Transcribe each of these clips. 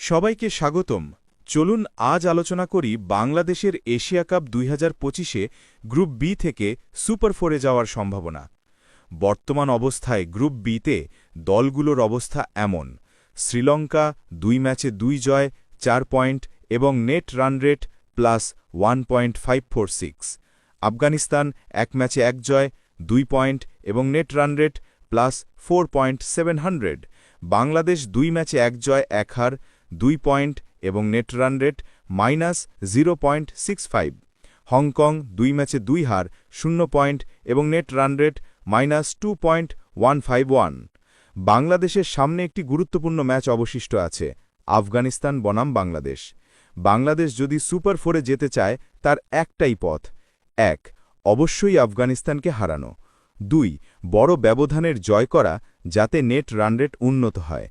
সবাইকে স্বাগতম। চলুন আজ আলোচনা করি বাংলাদেশের এশিয়া কাপ 2025-এ গ্রুপ বি থেকে সুপার ফোরে যাওয়ার সম্ভাবনা। বর্তমান অবস্থায় গ্রুপ বিতে দলগুলোর অবস্থা এমন: শ্রীলঙ্কা 2 ম্যাচে 2 জয়, 4 পয়েন্ট এবং নেট রান রেট +1.546। আফগানিস্তান 1 ম্যাচে 1 জয়, 2 পয়েন্ট এবং নেট রান রেট +4.700। বাংলাদেশ 2 ম্যাচে 1 জয় 1 হার, 2 পয়েন্ট এবং নেট রান রেট -0.65। হংকং 2 ম্যাচে 2 হার, 0 পয়েন্ট এবং নেট রান রেট -2.151। বাংলাদেশের সামনে একটি গুরুত্বপূর্ণ ম্যাচ অবশিষ্ট আছে, আফগানিস্তান বনাম বাংলাদেশ। বাংলাদেশ যদি সুপার ফোরে যেতে চায় তার একটাই পথ: 1. অবশ্যই আফগানিস্তানকে হারানো, 2. বড় ব্যবধানের জয় করা যাতে নেট রান রেট উন্নত হয়।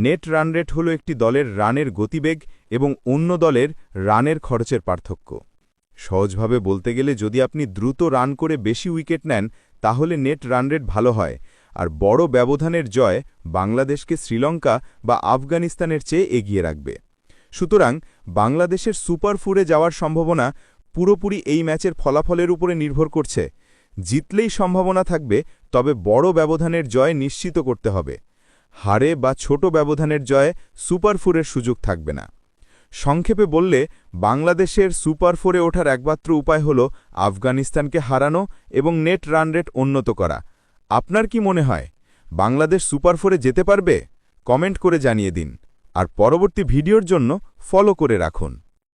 নেট রান রেট হল একটি দলের রানের গতিবেগ এবং অন্য দলের রানের খরচের পার্থক্য। সহজভাবে বলতে গেলে যদি আপনি দ্রুত রান করে বেশি উইকেট নেন তাহলে নেট রান রেট ভালো হয়, আর বড় ব্যবধানের জয় বাংলাদেশকে শ্রীলঙ্কা বা আফগানিস্তানের চেয়ে এগিয়ে রাখবে। সুতরাং বাংলাদেশের সুপার ফোরে যাওয়ার সম্ভাবনা পুরোপুরি এই ম্যাচের ফলাফলের উপরে নির্ভর করছে। জিতলেই সম্ভাবনা থাকবে, তবে বড় ব্যবধানের জয় নিশ্চিত করতে হবে। হারে বা ছোট ব্যবধানের জয়ে সুপার ফোরের সুযোগ থাকবে না। সংক্ষেপে বললে, বাংলাদেশের সুপার ফোরে ওঠার একমাত্র উপায় হল আফগানিস্তানকে হারানো এবং নেট রান রেট উন্নত করা। আপনার কি মনে হয়, বাংলাদেশ সুপার ফোরে যেতে পারবে? কমেন্ট করে জানিয়ে দিন, আর পরবর্তী ভিডিওর জন্য ফলো করে রাখুন।